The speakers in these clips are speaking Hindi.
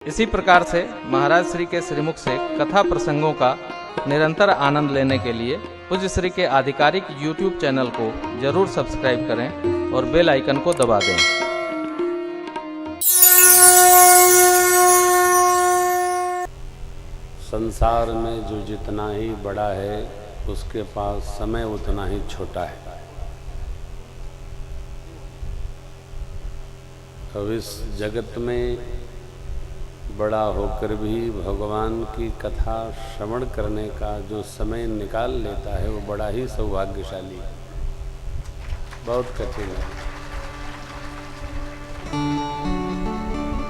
इसी प्रकार से महाराज श्री के श्रीमुख से कथा प्रसंगों का निरंतर आनंद लेने के लिए पूज्य श्री के आधिकारिक YouTube चैनल को जरूर सब्सक्राइब करें और बेल आइकन को दबा दें। संसार में जो जितना ही बड़ा है उसके पास समय उतना ही छोटा है। अब इस जगत में बड़ा होकर भी भगवान की कथा श्रवण करने का जो समय निकाल लेता है वो बड़ा ही सौभाग्यशाली है, बहुत कठिन है।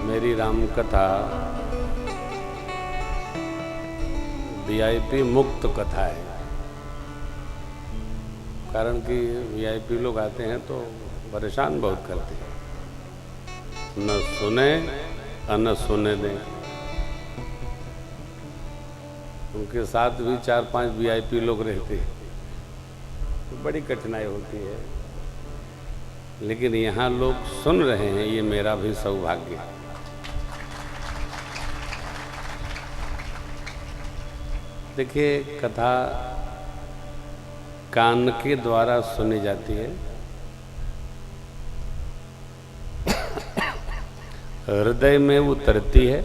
मेरी राम कथा VIP मुक्त कथा है, कारण कि VIP लोग आते हैं तो परेशान बहुत करते हैं, न सुने न सुने दें। उनके साथ भी 4-5 VIP लोग रहते हैं तो बड़ी कठिनाई होती है, लेकिन यहाँ लोग सुन रहे हैं, ये मेरा भी सौभाग्य है। देखिए, कथा कान के द्वारा सुनी जाती है, हृदय में उतरती है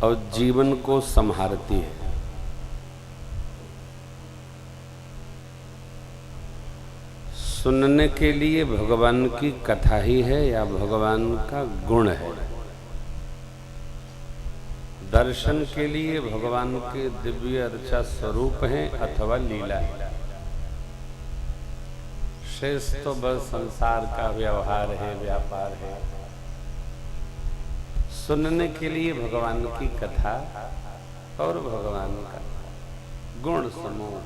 और जीवन को संहारती है। सुनने के लिए भगवान की कथा ही है या भगवान का गुण है। दर्शन के लिए भगवान के दिव्य अर्चा स्वरूप हैं अथवा लीला है। शेष तो बस संसार का व्यवहार है, व्यापार है। सुनने के लिए भगवान की कथा और भगवान का गुण समूह।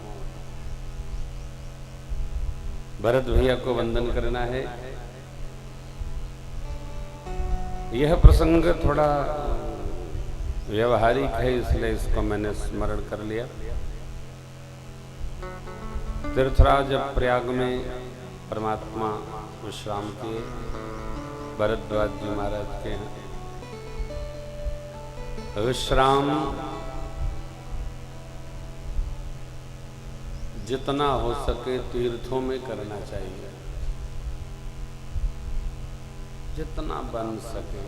भरत भैया को वंदन करना है। यह प्रसंग थोड़ा व्यवहारिक है, इसलिए इसको मैंने स्मरण कर लिया। तीर्थराज जब प्रयाग में परमात्मा विश्राम किए, भरद्वाज जी महाराज के हैं, विश्राम जितना हो सके तीर्थों में करना चाहिए, जितना बन सके।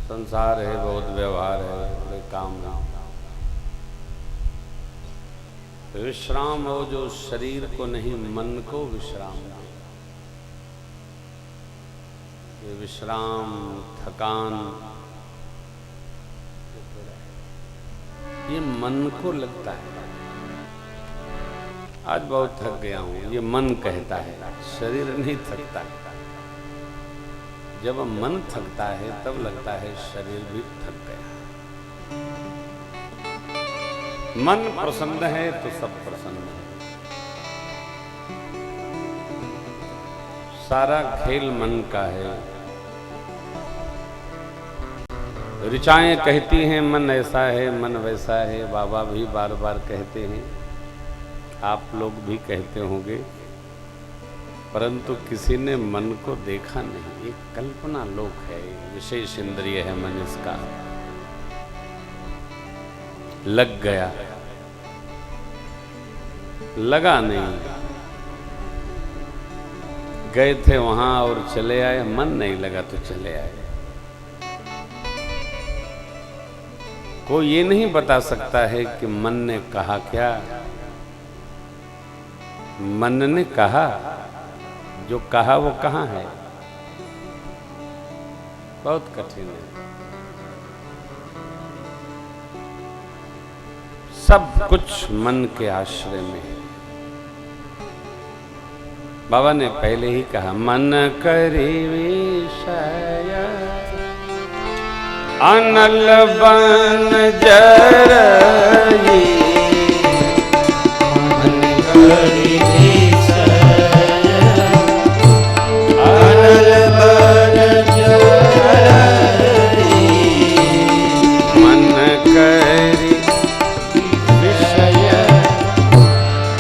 संसार है, बहुत व्यवहार है, बड़े काम है। विश्राम हो जो शरीर को नहीं, मन को विश्राम दे। ये विश्राम, थकान, ये मन को लगता है। आज बहुत थक गया हूं, ये मन कहता है, शरीर नहीं थकता। जब मन थकता है तब लगता है शरीर भी थक गया। मन प्रसन्न है तो सब प्रसन्न है। सारा खेल मन का है। ऋचाएं कहती हैं मन ऐसा है, मन वैसा है। बाबा भी बार बार कहते हैं, आप लोग भी कहते होंगे, परंतु किसी ने मन को देखा नहीं। एक कल्पना लोक है, विशेष इंद्रिय है मन इसका। लग गया, लगा नहीं। गए थे वहां और चले आए, मन नहीं लगा तो चले आए। कोई ये नहीं बता सकता है कि मन ने कहा क्या। मन ने कहा, जो कहा वो कहाँ है। बहुत कठिन है। सब कुछ मन के आश्रय में है। बाबा ने पहले ही कहा, मन करी विषय अनल बन जरई, मन करी विषय अनल बन जरई, मन करी विषय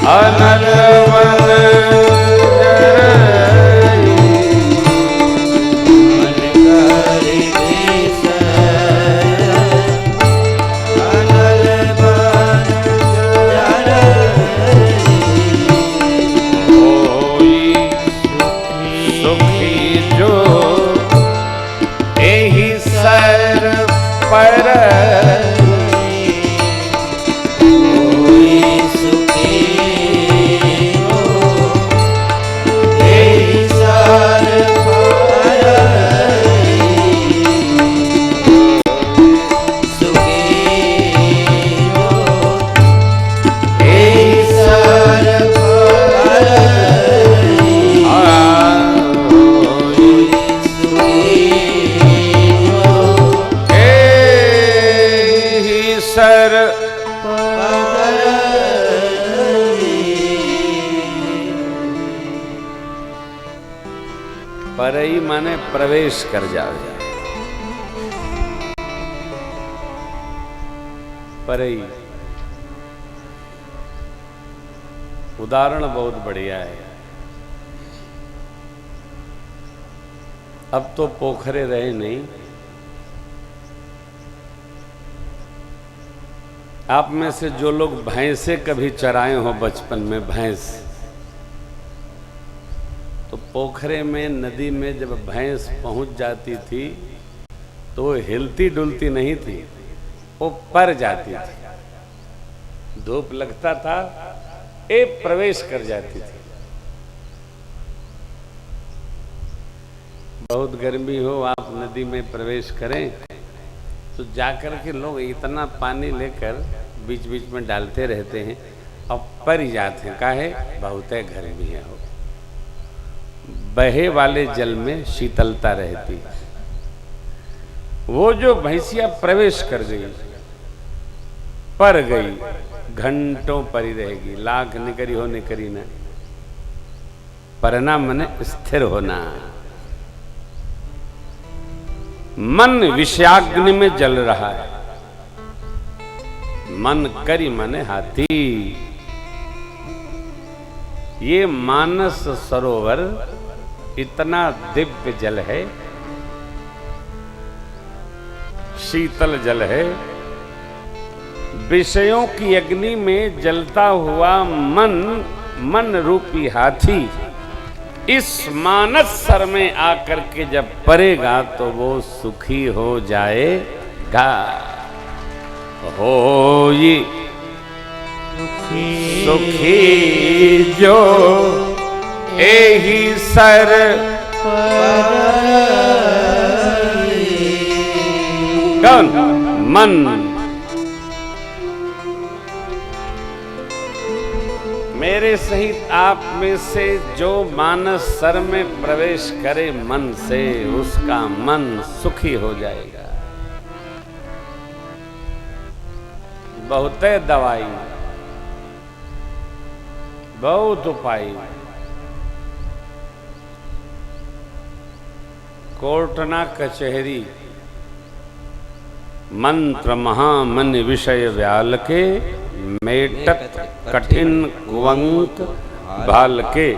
अनल बन जरई। सुखी जो एहि सर पर परई माने प्रवेश कर जावे। परई उदाहरण बहुत बढ़िया है। अब तो पोखरे रहे नहीं। आप में से जो लोग भैंसे कभी चराए हो बचपन में, भैंस, तो पोखरे में नदी में जब भैंस पहुंच जाती थी तो वो हिलती डुलती नहीं थी, वो पर जाती थी। धूप लगता था, एक प्रवेश कर जाती थी। बहुत गर्मी हो, आप नदी में प्रवेश करें तो जाकर के लोग इतना पानी लेकर बीच बीच में डालते रहते हैं, अब पर ही जाते हैं। काहे? बहुत गर्मी है। हो बहे वाले जल में शीतलता रहती है। वो जो भैंसिया प्रवेश कर गई, पर गई, घंटों परी रहेगी। लाख निकरी हो निकरी ना, परना मने स्थिर होना। मन विषयाग्नि में जल रहा है। मन करी मने हाथी। ये मानस सरोवर इतना दिव्य जल है, शीतल जल है। विषयों की अग्नि में जलता हुआ मन, मन रूपी हाथी इस मानस सर में आकर के जब पड़ेगा तो वो सुखी हो जाएगा। हो ये सुखी जो एहि सर कौन? मन। मेरे सहित आप में से जो मानस सर में प्रवेश करे मन से, उसका मन सुखी हो जाएगा। बहुत दवाई, बहुत उपाय। कोर्ट ना कचहरी, मंत्र महामन विषय व्याल के, मेटत कठिन कुवंक भाल के।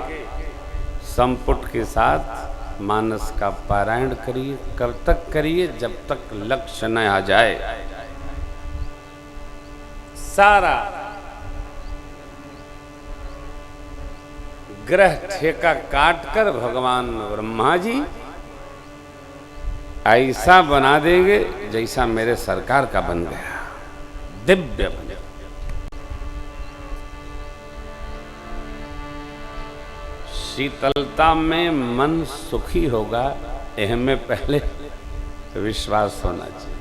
संपुट के साथ मानस का पारायण करिए। कब तक करिए? जब तक लक्ष्य न आ जाए। सारा ग्रह ठेका काट कर भगवान ब्रह्मा जी ऐसा बना देंगे जैसा मेरे सरकार का बन गया, दिव्य बन गया। शीतलता में मन सुखी होगा, यह में पहले विश्वास होना चाहिए।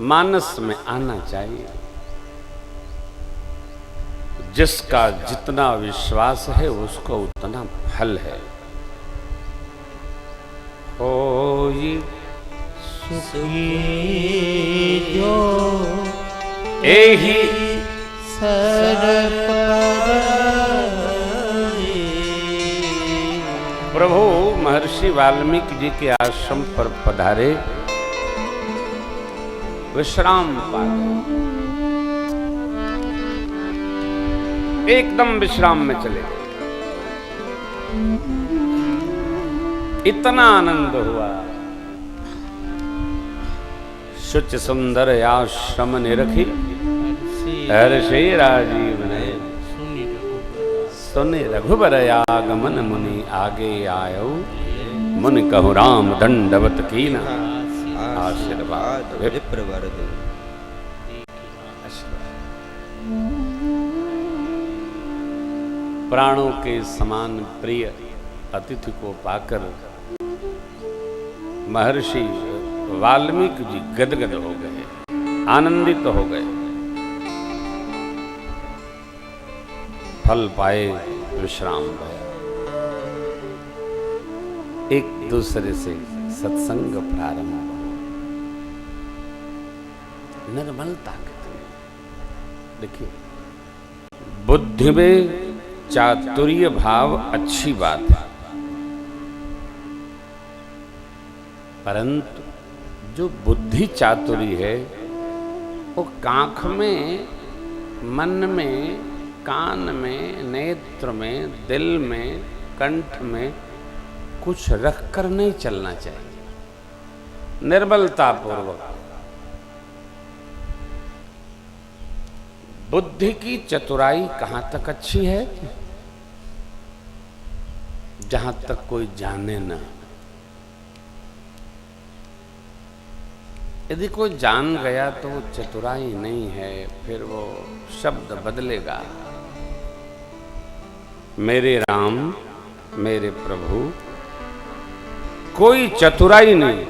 मानस में आना चाहिए। जिसका जितना विश्वास है उसको उतना फल है। हो ये सुखी जो एहि सर पर। प्रभु महर्षि वाल्मीकि जी के आश्रम पर पधारे, विश्राम पाए, एकदम विश्राम में चले गए। इतना आनंद हुआ। शुच सुंदर आश्रम निरखी, हर्षि राजीव ने सुने रघुबर आगमन मुनि आगे आयो, मुनि कहु राम दंडवत कीना, आशीर्वाद विप्रवर दो। प्राणों के समान प्रिय अतिथि को पाकर महर्षि वाल्मीकि जी गदगद हो गए, आनंदित हो गए। फल पाए, विश्राम पाया। एक दूसरे से सत्संग प्रारंभ हुआ। निर्मलता कितनी, देखिए बुद्धि में चातुर्य भाव अच्छी बात है, परंतु जो बुद्धि चातुरी है वो कांख में, मन में, कान में, नेत्र में, दिल में, कंठ में कुछ रख कर नहीं चलना चाहिए। निर्बलता पूर्वक बुद्धि की चतुराई कहां तक अच्छी है? जहां तक कोई जाने ना। यदि कोई जान गया तो वो चतुराई नहीं है, फिर वो शब्द बदलेगा। मेरे राम, मेरे प्रभु, कोई चतुराई नहीं।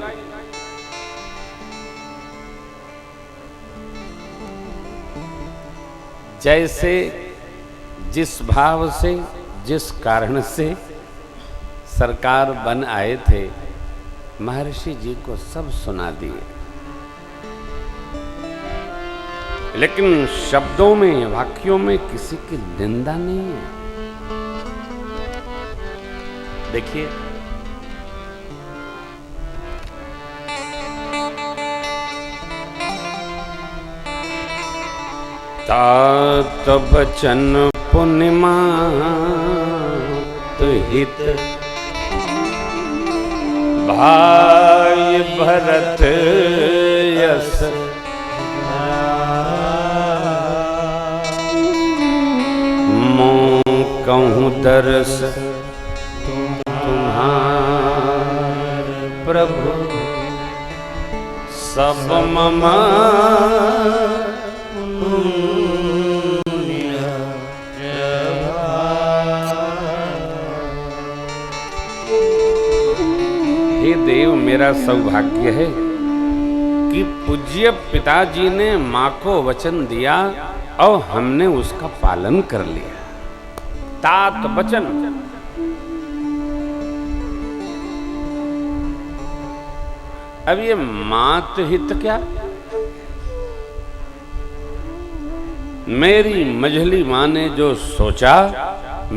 जैसे जिस भाव से, जिस कारण से सरकार बन आए थे, महर्षि जी को सब सुना दिए, लेकिन शब्दों में, वाक्यों में किसी की निंदा नहीं है। देखिए तात बचन पुण्यमात हित, भाई भरत यस, मों कहूँ दरस प्रभु, सब मम हे देव, मेरा सौभाग्य है कि पूज्य पिताजी ने मां को वचन दिया और हमने उसका पालन कर लिया। तात वचन, अब ये मात हित क्या? मेरी मझली मां ने जो सोचा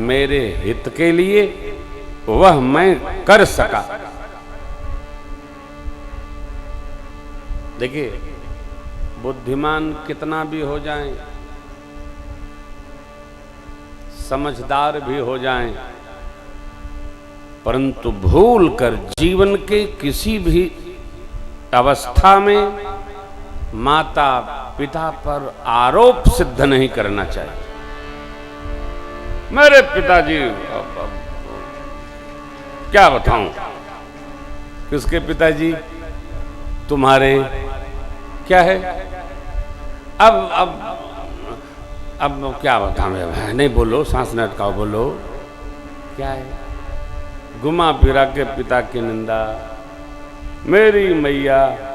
मेरे हित के लिए, वह मैं कर सका। देखिए बुद्धिमान कितना भी हो जाएं, समझदार भी हो जाएं, परंतु भूल कर जीवन के किसी भी अवस्था में माता पिता पर आरोप सिद्ध नहीं करना चाहिए। मेरे पिताजी, क्या बताऊं, किसके पिताजी? तुम्हारे। क्या है? अब क्या बताऊं? नहीं बोलो, सांस न अटकाओ, बोलो क्या है? घुमा फिरा के पिता की निंदा, मेरी मैया,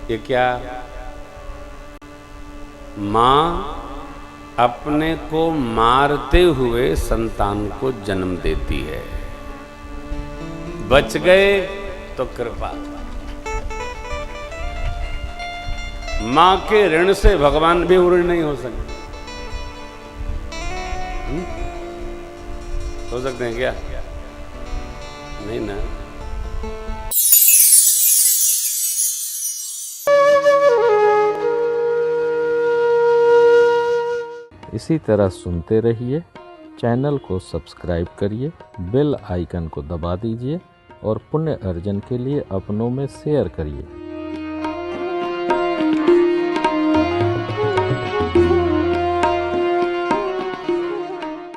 ये क्या? मां अपने को मारते हुए संतान को जन्म देती है। बच गए तो कृपा। मां के ऋण से भगवान भी ऋण नहीं हो सकते। हो सकते हैं क्या? नहीं ना। इसी तरह सुनते रहिए, चैनल को सब्सक्राइब करिए, बेल आइकन को दबा दीजिए और पुण्य अर्जन के लिए अपनों में शेयर करिए।